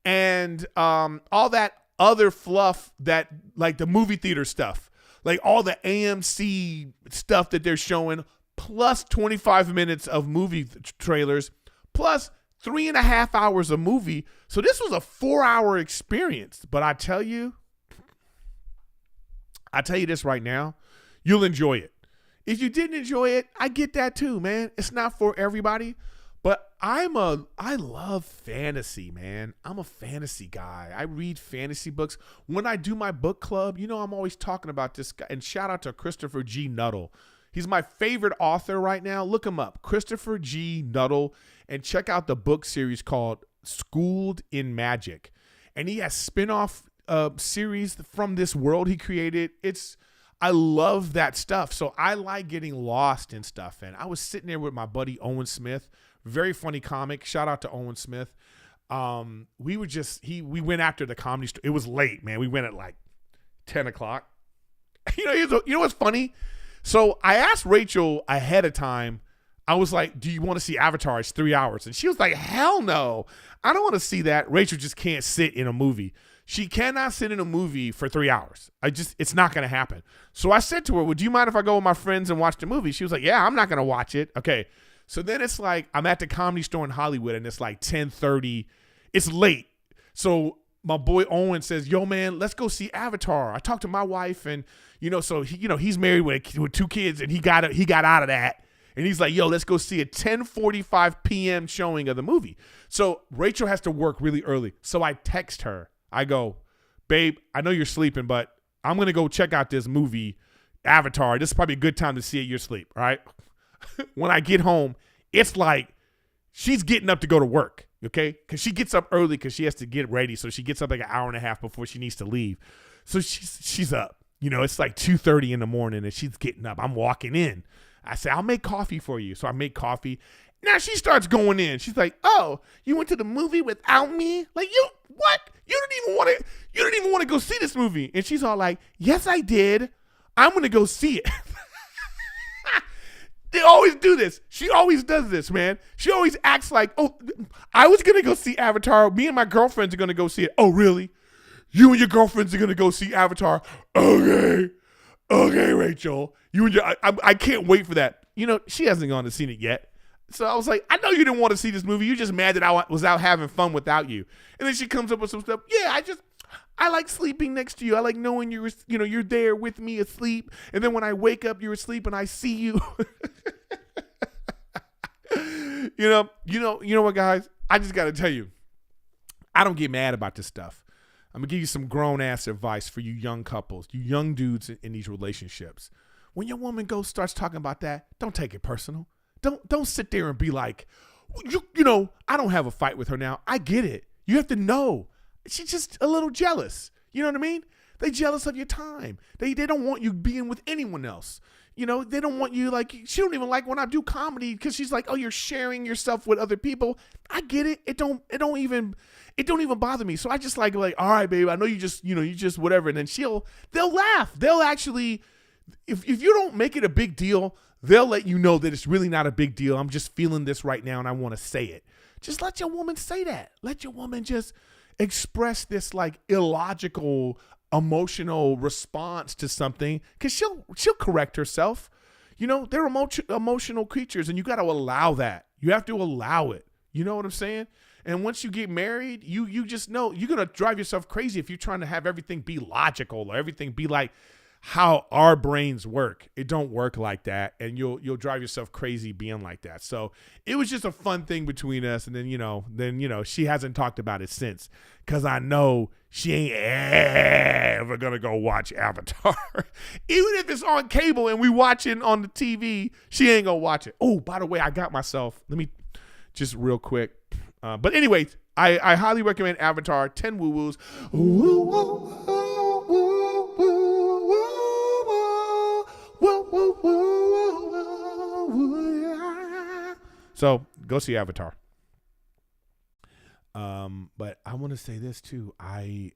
and all that other fluff that like the movie theater stuff, like all the AMC stuff that they're showing, plus 25 minutes of movie trailers, plus 3.5 hours of movie. So this was a 4-hour experience. But I tell you this right now, you'll enjoy it. If you didn't enjoy it, I get that too, man. It's not for everybody. But I love fantasy, man. I'm a fantasy guy. I read fantasy books. When I do my book club, you know, I'm always talking about this guy. And shout out to Christopher G. Nuttall. He's my favorite author right now. Look him up, Christopher G. Nuttall, and check out the book series called Schooled in Magic. And he has spin-off series from this world he created. I love that stuff. So I like getting lost in stuff. And I was sitting there with my buddy Owen Smith. Very funny comic. Shout out to Owen Smith. We went after the comedy store. It was late, man. We went at like 10 o'clock. You know what's funny? So I asked Rachel ahead of time. I was like, do you want to see Avatar? It's 3 hours. And she was like, hell no. I don't want to see that. Rachel just can't sit in a movie. She cannot sit in a movie for 3 hours. It's not going to happen. So I said to her, well, do you mind if I go with my friends and watch the movie? She was like, yeah, I'm not going to watch it. Okay. So then it's like I'm at the Comedy Store in Hollywood and it's like 10:30. It's late. So my boy Owen says, yo, man, let's go see Avatar. I talked to my wife and, you know, so he's married with 2 kids and he got out of that. And he's like, yo, let's go see a 10:45 p.m. showing of the movie. So Rachel has to work really early. So I text her. I go, babe, I know you're sleeping, but I'm going to go check out this movie, Avatar. This is probably a good time to see it in your sleep, all right? When I get home, it's like she's getting up to go to work, okay? Because she gets up early because she has to get ready. So she gets up like an hour and a half before she needs to leave. So she's up. You know, it's like 2:30 in the morning and she's getting up. I'm walking in. I say, I'll make coffee for you. So I make coffee. Now she starts going in. She's like, oh, you went to the movie without me? Like, you, what? You didn't even want to go see this movie. And she's all like, yes, I did. I'm going to go see it. They always do this. She always does this, man. She always acts like, oh, I was going to go see Avatar. Me and my girlfriends are going to go see it. Oh, really? You and your girlfriends are going to go see Avatar? Okay. Okay, Rachel. You and your, I can't wait for that. You know, she hasn't gone to see it yet. So I was like, I know you didn't want to see this movie. You're just mad that I was out having fun without you. And then she comes up with some stuff. Yeah, I like sleeping next to you. I like knowing you're there with me asleep. And then when I wake up, you're asleep and I see you. You know what, guys? I just got to tell you, I don't get mad about this stuff. I'm going to give you some grown ass advice for you young couples, you young dudes in these relationships. When your woman starts talking about that, don't take it personal. Don't sit there and be like, you know, I don't have a fight with her now. I get it. You have to know. She's just a little jealous. You know what I mean? They jealous of your time. They don't want you being with anyone else. You know, they don't want you, like, she don't even like when I do comedy because she's like, oh, you're sharing yourself with other people. I get it. It don't even bother me. So I just like, all right, babe, I know you just whatever. And then they'll laugh. They'll actually, if you don't make it a big deal, they'll let you know that it's really not a big deal. I'm just feeling this right now and I want to say it. Just let your woman say that. Let your woman just express this like illogical, emotional response to something because she'll correct herself. You know, they're emotional creatures and you got to allow that. You have to allow it. You know what I'm saying? And once you get married, you just know you're going to drive yourself crazy if you're trying to have everything be logical or everything be like how our brains work. It don't work like that. And you'll drive yourself crazy being like that. So it was just a fun thing between us. And then, she hasn't talked about it since because I know she ain't ever going to go watch Avatar. Even if it's on cable and we watch it on the TV, she ain't going to watch it. Oh, by the way, I got myself, let me just real quick. But anyways, I highly recommend Avatar, 10 woo-woos. So go see Avatar. But I want to say this too. I've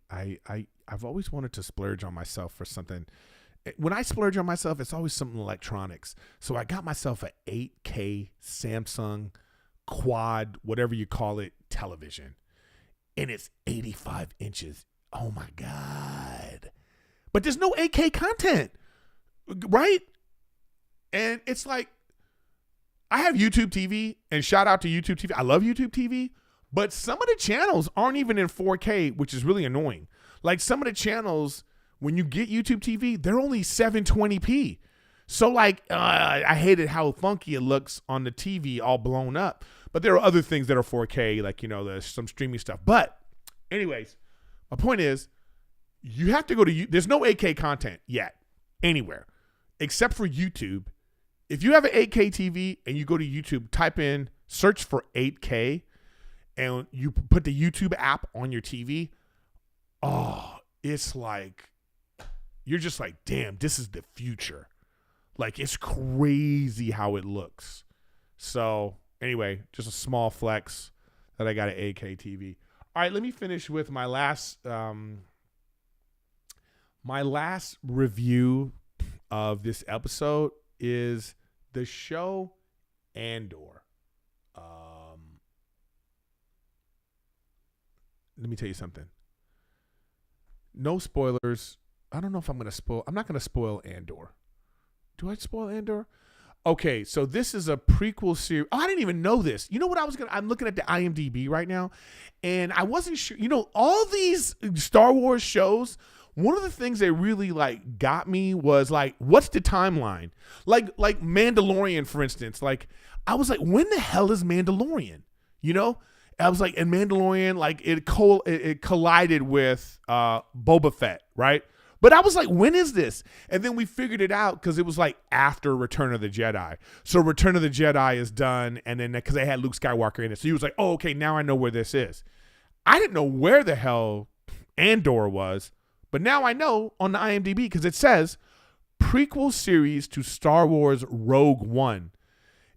always wanted to splurge on myself for something. When I splurge on myself, it's always something electronics. So I got myself an 8K Samsung quad, whatever you call it, television. And it's 85 inches. Oh my God. But there's no 8K content, right? And it's like, I have YouTube TV, and shout out to YouTube TV. I love YouTube TV, but some of the channels aren't even in 4K, which is really annoying. Like some of the channels, when you get YouTube TV, they're only 720p. So like, I hated how funky it looks on the TV all blown up. But there are other things that are 4K, like, there's some streaming stuff. But anyways, my point is, you have to go to, there's no 8K content yet anywhere except for YouTube. If you have an 8K TV and you go to YouTube, search for 8K and you put the YouTube app on your TV. Oh, it's like, you're just like, damn, this is the future. Like, it's crazy how it looks. So anyway, just a small flex that I got an 8K TV. All right, let me finish with my last review of this episode is the show Andor. Let me tell you something. No spoilers. I don't know if I'm going to spoil. I'm not going to spoil Andor. Do I spoil Andor? Okay, so this is a prequel series. Oh, I didn't even know this. You know what I'm looking at the IMDb right now, and I wasn't sure. All these Star Wars shows, one of the things that really like got me was like, what's the timeline? Like Mandalorian, for instance. Like, I was like, when the hell is Mandalorian? I was like, and Mandalorian, like it collided with Boba Fett, right? But I was like, when is this? And then we figured it out because it was like after Return of the Jedi. So Return of the Jedi is done. And then because they had Luke Skywalker in it. So he was like, oh, okay, now I know where this is. I didn't know where the hell Andor was. But now I know on the IMDb because it says prequel series to Star Wars Rogue One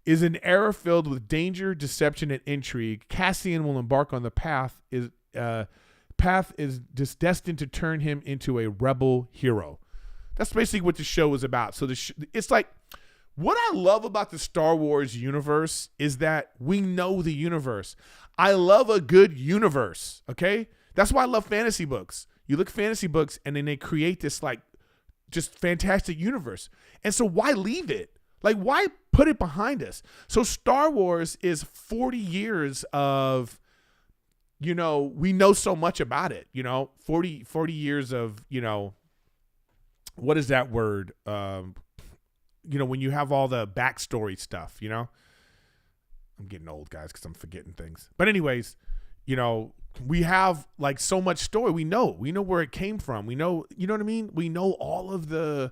is an era filled with danger, deception, and intrigue. Cassian will embark on the path is just destined to turn him into a rebel hero. That's basically what the show is about. So it's like, what I love about the Star Wars universe is that we know the universe. I love a good universe, okay? That's why I love fantasy books. You look at fantasy books and then they create this like just fantastic universe. And so why leave it? Like, why put it behind us? So Star Wars is 40 years of, we know so much about it, 40 years of, what is that word? When you have all the backstory stuff, I'm getting old, guys, because I'm forgetting things. But anyways, we have like so much story. We know where it came from. We know, you know what I mean? We know all of the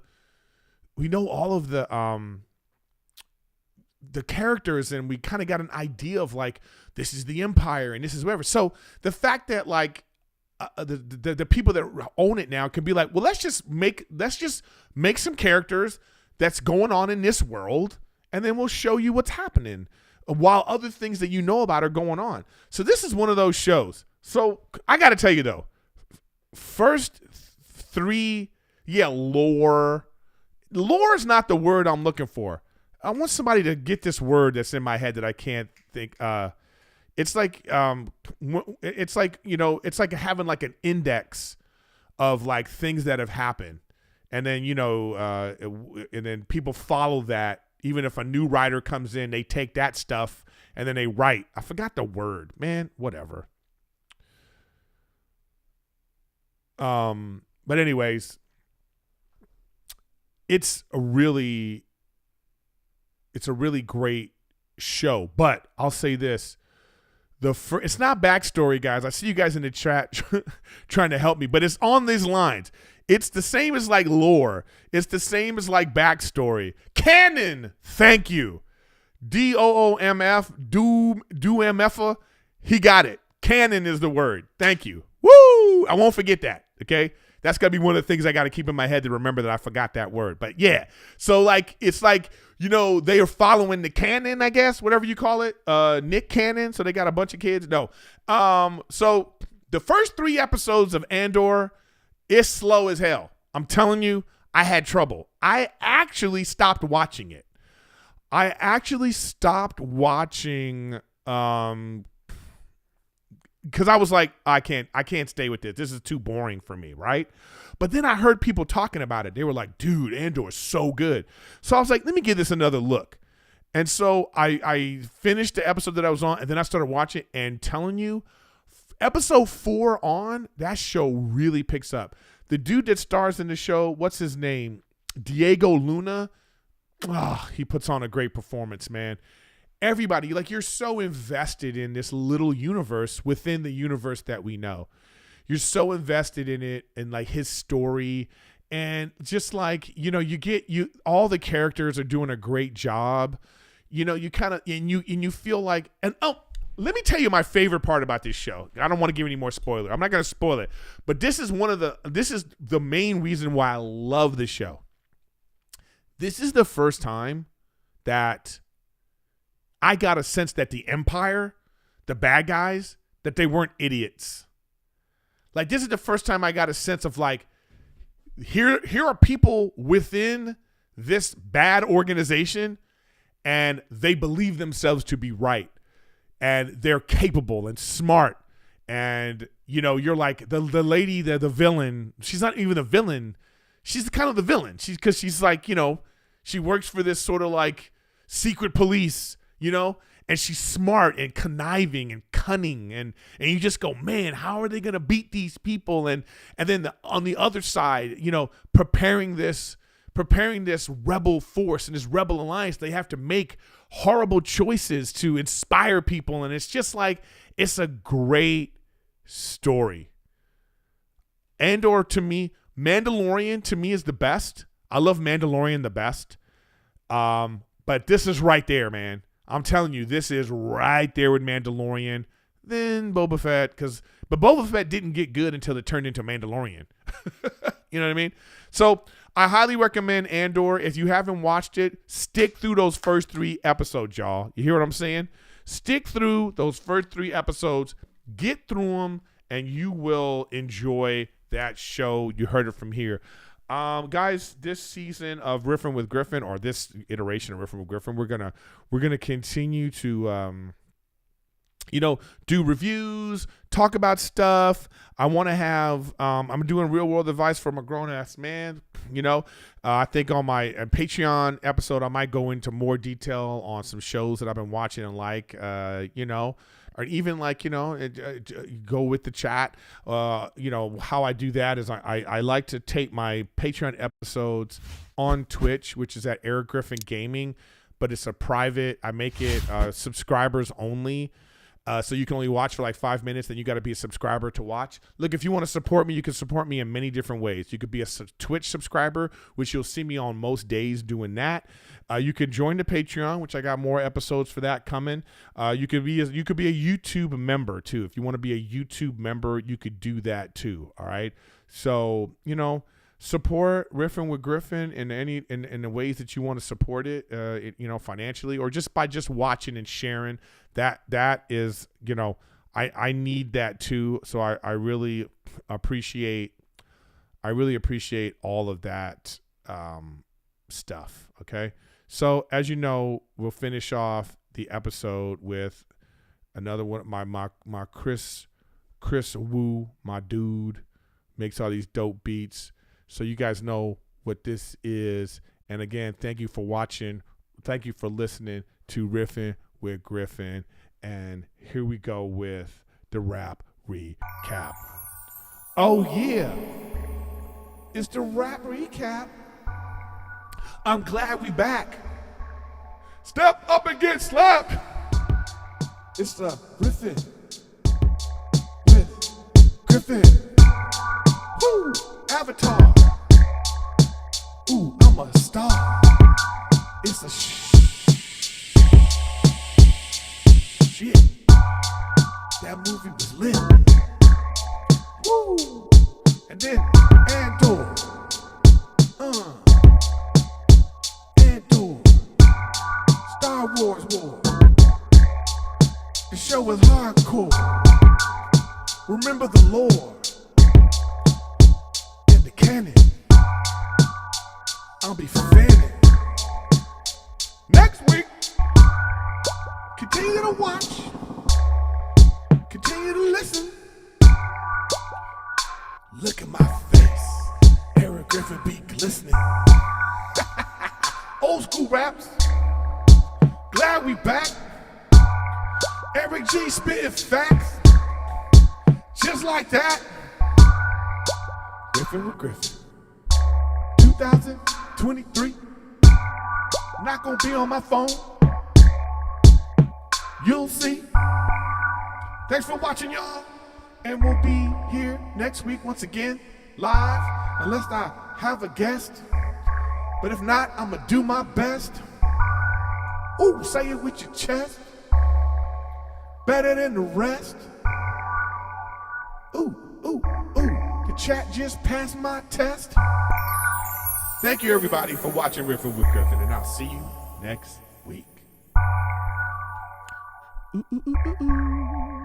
characters, and we kind of got an idea of like, this is the Empire and this is whatever. So the fact that like the people that own it now can be like, well, let's just make some characters that's going on in this world, and then we'll show you what's happening while other things that you know about are going on. So this is one of those shows. So I got to tell you though, first three, lore is not the word I'm looking for. I want somebody to get this word that's in my head that I can't think. It's like it's like having like an index of like things that have happened, and then and then people follow that. Even if a new writer comes in, they take that stuff and then they write. I forgot the word, man. Whatever. But anyways, it's a really great show. But I'll say this. It's not backstory, guys. I see you guys in the chat trying to help me, but it's on these lines. It's the same as like lore. It's the same as like backstory. Canon. Thank you. DOOMF. DOOMF. He got it. Canon is the word. Thank you. Woo! I won't forget that. Okay. That's got to be one of the things I got to keep in my head to remember that I forgot that word. But yeah. So like, it's like, they are following the canon, I guess, whatever you call it. Nick Cannon. So they got a bunch of kids. No. So the first 3 episodes of Andor is slow as hell. I'm telling you, I had trouble. I actually stopped watching it. Because I was like, I can't stay with this. This is too boring for me, right? But then I heard people talking about it. They were like, dude, Andor is so good. So I was like, let me give this another look. And so I finished the episode that I was on, and then I started watching, and telling you, episode 4 on, that show really picks up. The dude that stars in the show, what's his name? Diego Luna. Oh, he puts on a great performance, man. Everybody, like, you're so invested in this little universe within the universe that we know. You're so invested in it and like his story, and just like, all the characters are doing a great job. You kind of, and you feel like, and let me tell you my favorite part about this show. I don't want to give any more spoiler. I'm not going to spoil it, but this is the main reason why I love the show. This is the first time that I got a sense that the Empire, the bad guys, that they weren't idiots. Like, this is the first time I got a sense of like, here are people within this bad organization, and they believe themselves to be right, and they're capable and smart. And, you're like the lady, the villain. She's not even a villain. She's kind of the villain. Because she's like, she works for this sort of like secret police, and she's smart and conniving and cunning, and you just go, man, how are they going to beat these people? And then on the other side, preparing this rebel force and this rebel alliance, they have to make horrible choices to inspire people. And it's just like, it's a great story. Andor to me, Mandalorian to me is the best. I love Mandalorian the best. But this is right there, man. I'm telling you, this is right there with Mandalorian. Then Boba Fett, but Boba Fett didn't get good until it turned into Mandalorian. You know what I mean? So I highly recommend Andor. If you haven't watched it, stick through those first 3 episodes, y'all. You hear what I'm saying? Stick through those first 3 episodes, get through them, and you will enjoy that show. You heard it from here. Guys, this season of Riffing with Griffin, or this iteration of Riffing with Griffin, we're gonna continue to do reviews, talk about stuff. I want to have, I'm doing real world advice from a grown ass man. I think on my Patreon episode, I might go into more detail on some shows that I've been watching and or even go with the chat. How I do that is I like to tape my Patreon episodes on Twitch, which is at Erik Griffin Gaming, but it's a private. I make it subscribers only. So you can only watch for like 5 minutes, then you got to be a subscriber to watch. Look, if you want to support me, you can support me in many different ways. You could be a Twitch subscriber, which you'll see me on most days doing that. You could join the Patreon, which I got more episodes for that coming. You could be a YouTube member too. If you want to be a YouTube member, you could do that too. All right. So, support Riffing with Griffin in the ways that you want to support it, financially, or just by just watching and sharing. That is, I need that too. So I really appreciate all of that stuff. Okay. So as you know, we'll finish off the episode with another one. My Chris Wu, my dude, makes all these dope beats. So you guys know what this is. And again, thank you for watching. Thank you for listening to Riffing with Griffin. And here we go with the rap recap. Oh yeah, it's the rap recap. I'm glad we back. Step up and get slapped. It's the Riffing with Griffin. Woo! Avatar. Ooh, I'm a star. It's a shit. That movie was lit. Woo! And then Andor. Andor. Star Wars War. The show was hardcore. Remember the lore. And the canon. I'll be fanning. Next week, continue to watch. Continue to listen. Look at my face. Erik Griffin be glistening. Old school raps. Glad we back. Erik G spitting facts. Just like that. Riffing with Griffin. 2023. Not gonna be on my phone. You'll see. Thanks for watching, y'all. And we'll be here next week once again, live, unless I have a guest. But if not, I'm gonna do my best. Ooh, say it with your chest. Better than the rest. Ooh, ooh, ooh. The chat just passed my test. Thank you, everybody, for watching Riffin with Griffin, and I'll see you next week. Ooh, ooh, ooh, ooh, ooh.